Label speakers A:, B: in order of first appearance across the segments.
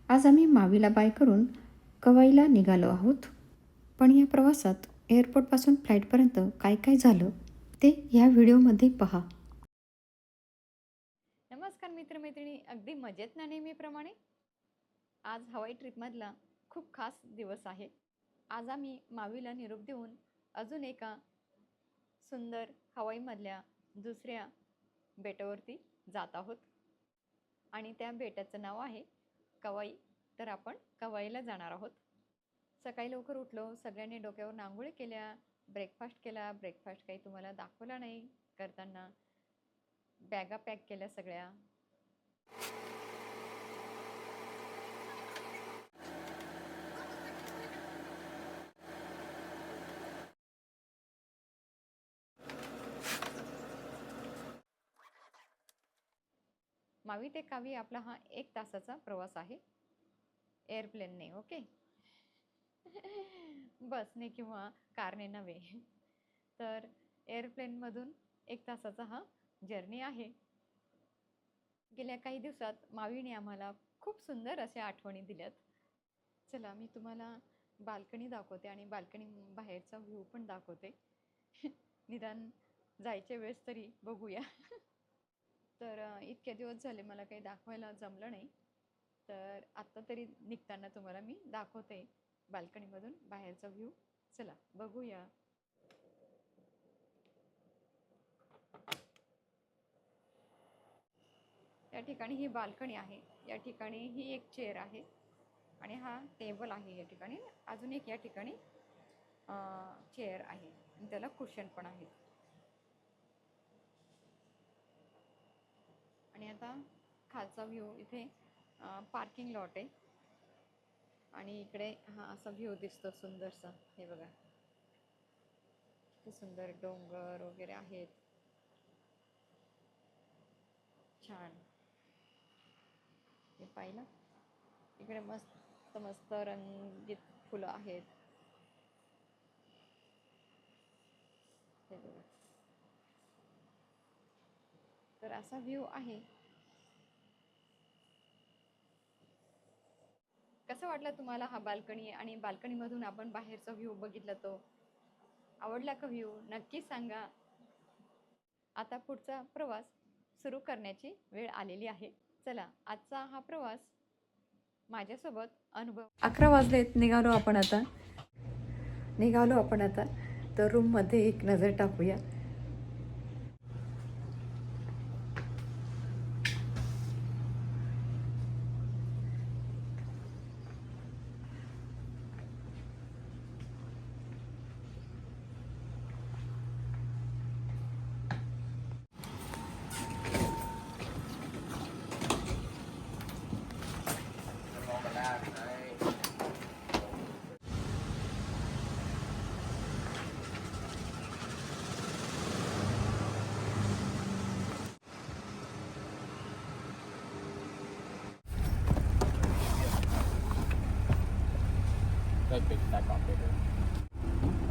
A: आज आम्ही मावीला बाय करून कवाईला निघालो आहोत. पण या प्रवासात एअरपोर्टपासून फ्लाईटपर्यंत काय काय झालं ते ह्या व्हिडिओमध्ये पहा.
B: नमस्कार मित्रमैत्रिणी, अगदी मजेत ना नेहमीप्रमाणे. आज हवाई ट्रिपमधला खूप खास दिवस आहे. आज आम्ही मावीला निरोप देऊन अजून एका सुंदर हवाईमधल्या दुसऱ्या बेटावरती जात आहोत आणि त्या बेटाचं नाव आहे कवाई. तर आपण कवाईला जाणार आहोत. सकाळी लवकर उठलो, सगळ्यांनी डोक्यावर आंघोळी केल्या, ब्रेकफास्ट केला. ब्रेकफास्ट काही तुम्हाला दाखवला नाही करताना. बॅगा पॅक केल्या सगळ्या. मावी ते कावी आपला हा 1 तासाचा प्रवास आहे, एअरप्लेनने. ओके. बसने किंवा कारने नव्हे. तर एअरप्लेनमधून 1 तासाचा हा जर्नी आहे. गेल्या काही दिवसात मावीने आम्हाला खूप सुंदर अशा आठवणी दिल्यात. चला, मी तुम्हाला बाल्कनी दाखवते आणि बाल्कनी बाहेरचा व्ह्यू पण दाखवते. निदान जायच्या वेळेस तरी बघूया. तर इतके दिवस झाले मला काही दाखवायला जमलं नाही, तर आत्ता तरी निघताना तुम्हाला मी दाखवते बाल्कनीमधून बाहेरचा व्ह्यू. चला बघूया. या ठिकाणी ही बाल्कनी आहे. या ठिकाणी ही एक चेअर आहे आणि हा टेबल आहे. या ठिकाणी अजून एक या ठिकाणी चेअर आहे आणि त्याला कुशन पण आहे. आणि आता खालचा व्ह्यू, इथे पार्किंग लॉट आहे आणि इकडे हा असा व्ह्यू दिसतो सुंदरसा. हे बघा, किती सुंदर डोंगर वगैरे आहेत. छान. हे पाहिलं, इकडे मस्त मस्त रंगीत फुलं आहेत. हे बघा. तर असा व्ह्यू आहे. कसं वाटलं तुम्हाला हा बाल्कनी? आणि बाल्कनीमधून आपण बाहेरचा व्ह्यू बघितला, तो आवडला का व्ह्यू? नक्की सांगा. आता पुढचा प्रवास सुरू करण्याची वेळ आलेली आहे. चला, आजचा हा प्रवास माझ्यासोबत अनुभव.
A: 11 वाजलेत, निघालो आपण आता. तर रूममध्ये एक नजर टाकूया.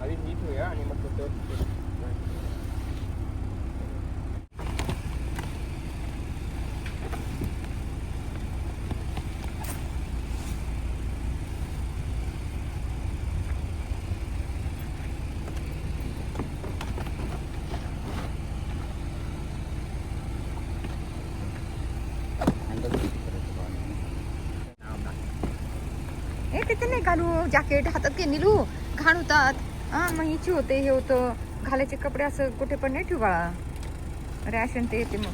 C: आधी मीठ होऊया आणि मग तो
B: हे तिथे नाही घालू जॅकेट, हातात घे निलू, घाण होतात. मग इची होते, हे होतं. घालायचे कपडे असं कुठे पण नाही ठेवू बाळा, रॅशन ते येते मग.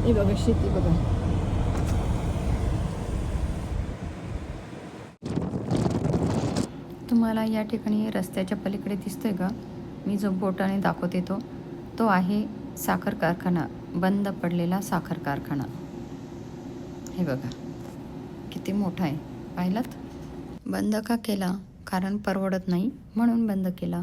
A: हे बघा, शेती बघा. तुम्हाला या ठिकाणी रस्त्याच्या पलीकडे दिसतोय का, मी जो बोटाने दाखवते तो आहे साखर कारखाना, बंद पडलेला साखर कारखाना. हे बघा किती मोठा आहे, पाहिलात? बंद का केला? कारण परवडत नाही म्हणून बंद केला.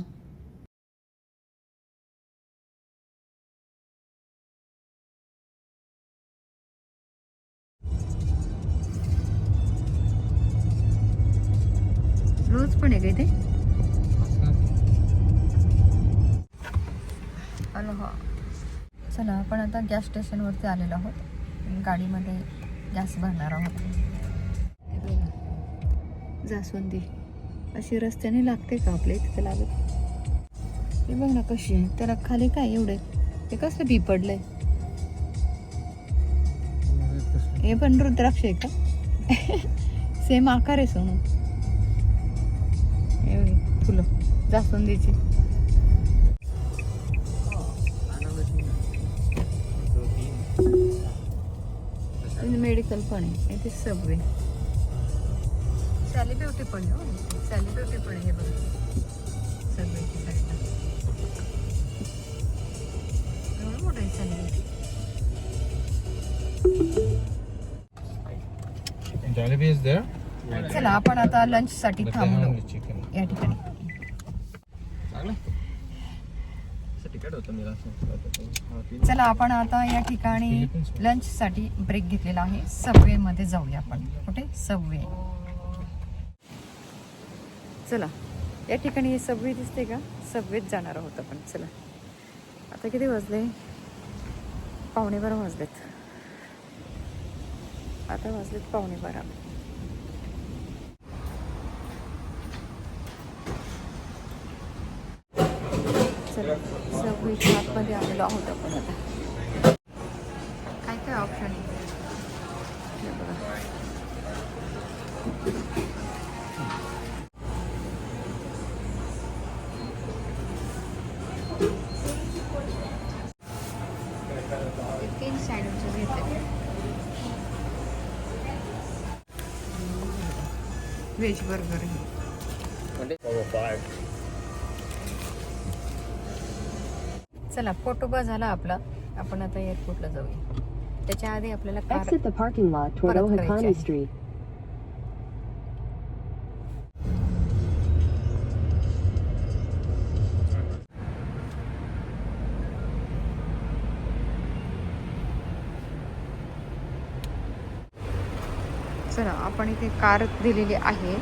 A: रोज पण आहे का इथे? हॅलो हा. चला आपण आता गॅस स्टेशनवरती आलेलो आहोत. गाडीमध्ये गॅस भरणार आहोत. हे बघा जास्वंदी अशी रस्त्याने लागते का आपल्या इथे लागत? हे बघ ना कशी आहे. त्याला खाली काय एवढे ते कसं बी पडलंय? हे पण रुद्राक्ष आहे का? सेम आकार आहे सोनू. एवढी फुलं जास्वंदीची. मेडिकल पण आहे इथे. सबवे सॅली ब्युटी पण आहे. हो सॅली ब्युटी पण आहे. हे बघा सबवेची साईडला एवढं मोठं आहे Sally beauty.
C: Jollibee is there.
A: चला आपण आता लंच साठी
C: But they have
A: थांबलो
C: only chicken.
A: या ठिकाणी.
C: चांगलं. असं तिकीट होतं मी
A: चला आपण आता या ठिकाणी लंच साठी ब्रेक घेतलेला आहे. सबवे मध्ये जाऊया आपण. कुठे? सबवे. चला या ठिकाणी सबवे दिसते का? सबवेत जाणार आहोत आपण. चला आता किती वाजले? 11:15 वाजलेत. आता वाजलेत 11:15. चला सबवेच्या आतमध्ये आलेलो आहोत आपण आता. काय काय ऑप्शन आहे हे बघा. तीन सँडविचेस घेतले. Veg burger. चला फोटोबा झाला आपला. आपण आता एअरपोर्टला जाऊया. त्याच्या आधी आपल्याला car
D: Exit the parking lot toward
A: परत करायची
D: Ohakani
A: आहे.
D: Street.
A: चला आपण इथे कार दिलेली आहे.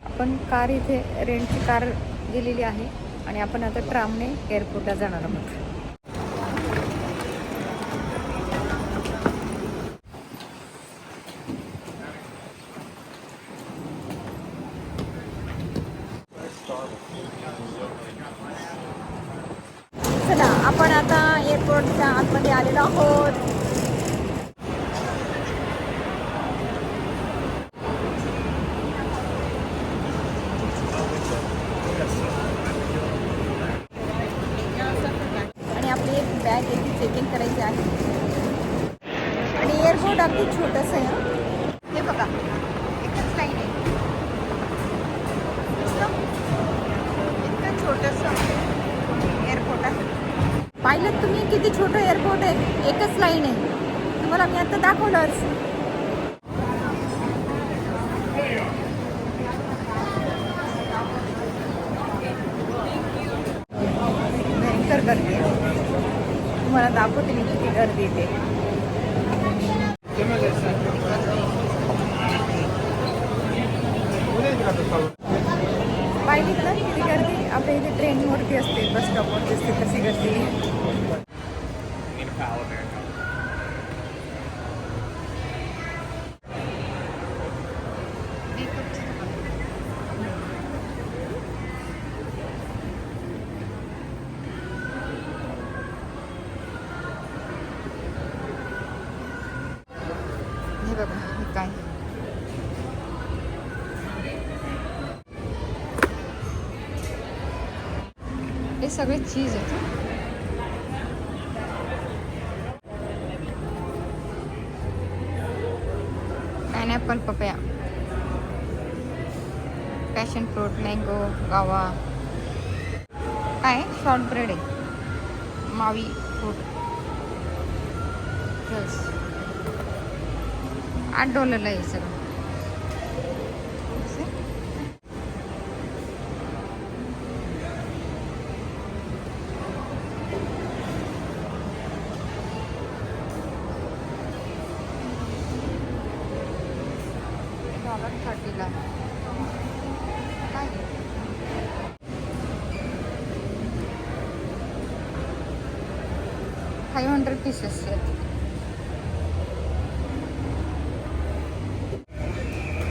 A: आपण कार इथे रेंटची कार दिलेली आहे आणि आपण आता ट्रामने एअरपोर्टला जाणार आहोत. चला आपण आता एअरपोर्टच्या आतमध्ये आलेलो आहोत. आणि आपली एक बॅग याची चेकिंग करायची आहे. आणि एअरपोर्ट अगदी छोटंसं आहे. हे बघा एकच लाईन आहे. इतकं छोटंसं एअरपोर्ट आहे. पाहिलं तुम्ही किती छोटं एअरपोर्ट आहे. एकच लाईन आहे. तुम्हाला मी आता दाखवलंच. भयंकर गर्दी आहे. तुम्हाला दाखवते मी किती गर्दी येते. पाहिलीत ना किती गर्दी. आपल्या इथे ट्रेनवरती असते, बस स्टॉपवरती असते तशी गर्दी. हे बघा हे काय. हे सगळे चीज आहेत. Pineapple, papaya, passion fruit, mango, गावा. काय शॉर्ट ब्रेड आहे. मावी फूड बस $8 आहे सगळं. $30 काय 500 पीसेस आहेत.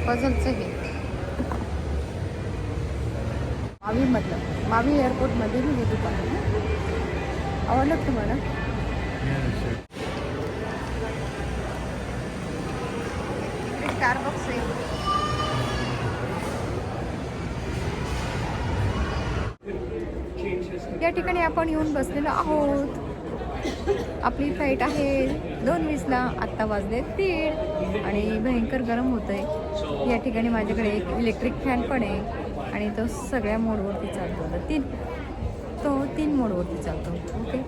A: पझलचं हे मावी एअरपोर्टमधील हे दुकान आहे. आवडलं का तुम्हाला? स्टारबक्स आहे. या ठिकाणी आपण येऊन बसलेलो आहोत. आपली फ्लाईट आहे 2:20ला. आत्ता वाजले 3 आणि भयंकर गरम होत आहे. या ठिकाणी माझ्याकडे एक इलेक्ट्रिक फॅन पण आहे आणि तो सगळ्या मोडवरती चालतो. तो 3 मोडवरती चालतो. ओके,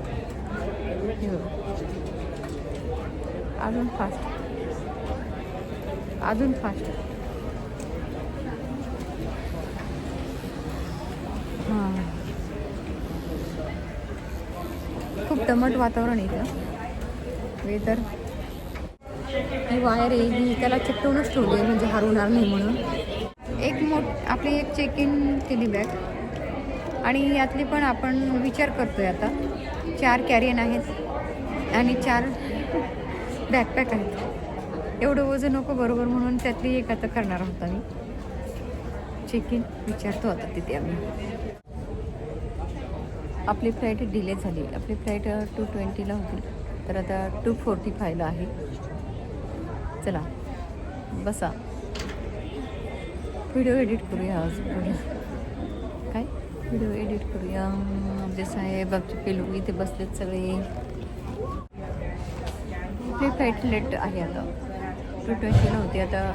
A: अजून फास्ट. हां, खूप दमट वातावरण आहे इथं. वेदर ही वायर आहे ही त्याला चिकटवूनच ठेवली आहे म्हणजे हरवणार नाही म्हणून. आपली एक चेक इन केली बॅग आणि यातली पण आपण विचार करतोय आता. 4 कॅरियन आहेत आणि 4 बॅकपॅक आहेत. एवढं वजन नको बरोबर म्हणून त्यातली एक आता करणार आहोत आम्ही. चेक इन विचारतो आता तिथे आम्ही. आपली फ्लाईट डिले झाली. आपली फ्लाईट 2:20ला होती तर आता 2:45ला आहे. चला बसा, व्हिडिओ एडिट करूया आज. काय व्हिडिओ एडिट करूया. आमचे साहेब आमचे पेलू इथे बसलेत सगळे. आपली फ्लाईट लेट आहे आता. 2:20ला होती आता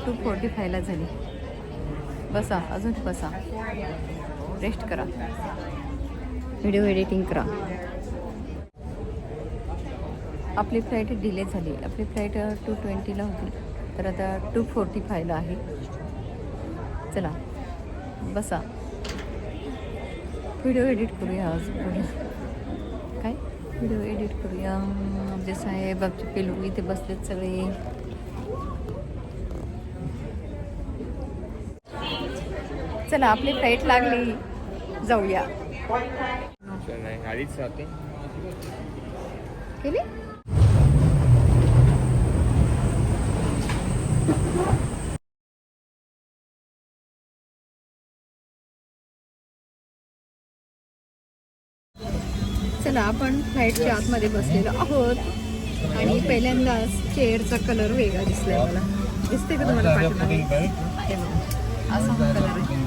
A: 2:45ला झाली. बसा, अजून बसा, रेस्ट करा, व्हिडिओ एडिटिंग करा. आपली फ्लाईट डिले झाली. आपली फ्लाईट 2:20ला होती तर आता 2:45ला आहे. चला बसा, व्हिडिओ एडिट करूया आज. काय व्हिडिओ एडिट करूया. आमचे साहेब आमचे पेलू इथे बसलेत सगळे. चला आपली फ्लाईट लागली, जाऊया.
C: गाडीच राहते
A: केली. चला आपण फ्लाईटच्या आतमध्ये बसलेलो आहोत आणि पहिल्यांदाच चेअरचा कलर वेगळा दिसलाय मला. दिसते का तुम्हाला पाठीमागे? असा हा कलर आहे.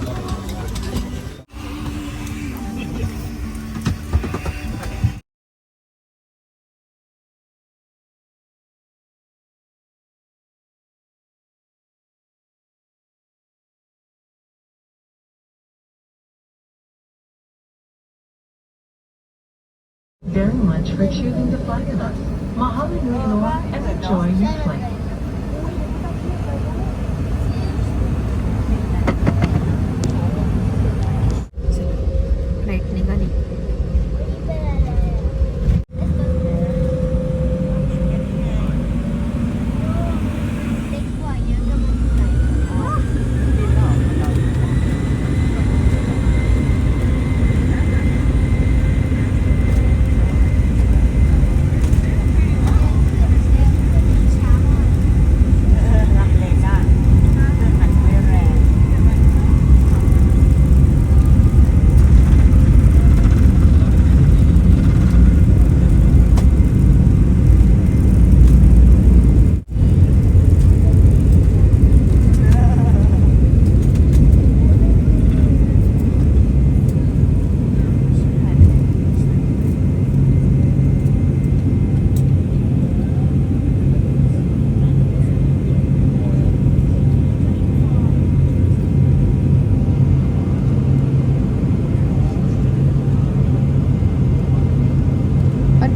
D: Very much for choosing to fly with us. Mahalo nui loa and enjoy your flight.
A: Flight निघाली.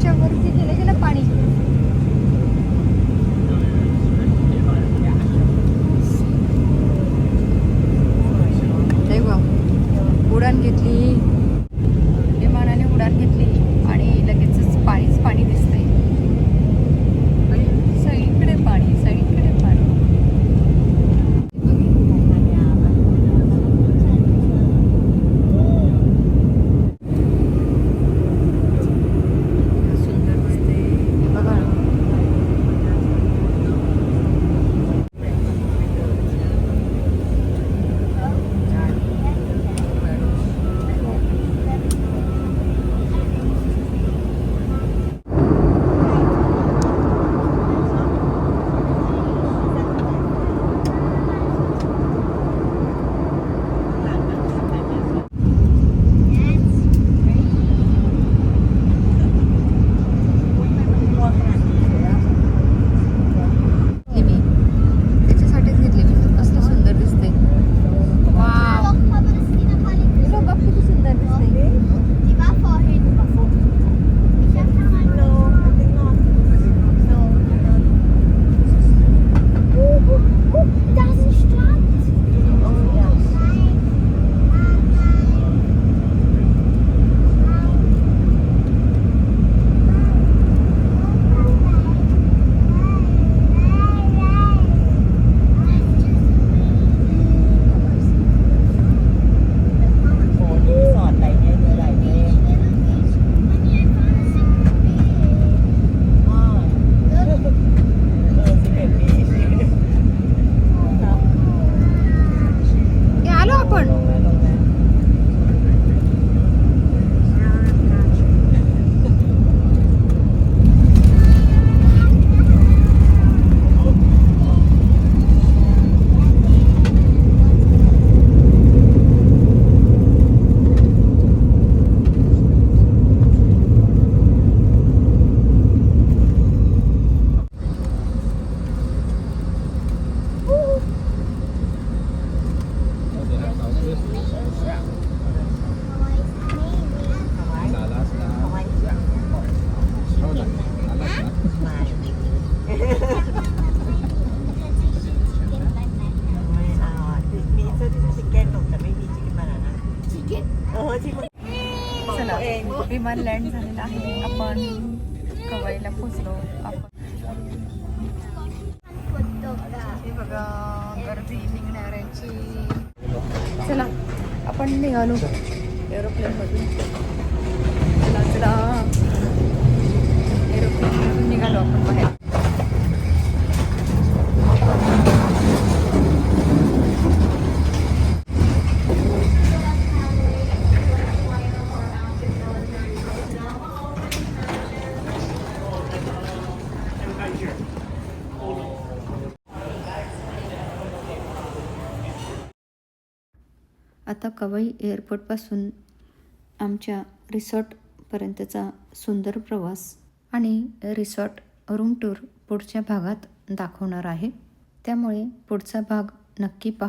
A: त्याच्या वरती गेलं गेलं पाणी. उडान घेतली, विमानाने उडान घेतली आणि लगेचच पाणीच पाणी दिसतंय. सगळीकडे पाणी, सगळीकडे पाणी. सुंदर दिसते बघा. चला, विमान लँड झालेलं आहे. आपण कवईला पोचलो. आपण हे बघा गर्दी निघणाऱ्यांची. चला आपण निघालो एरोप्लेनमधून. चला चला एरोप्लेनमधून निघालो आपण बाहेर. आता कवई एअरपोर्टपासून आमच्या रिसॉर्टपर्यंतचा सुंदर प्रवास आणि रिसॉर्ट रूम टूर पुढच्या भागात दाखवणार आहे. त्यामुळे पुढचा भाग नक्की पहा.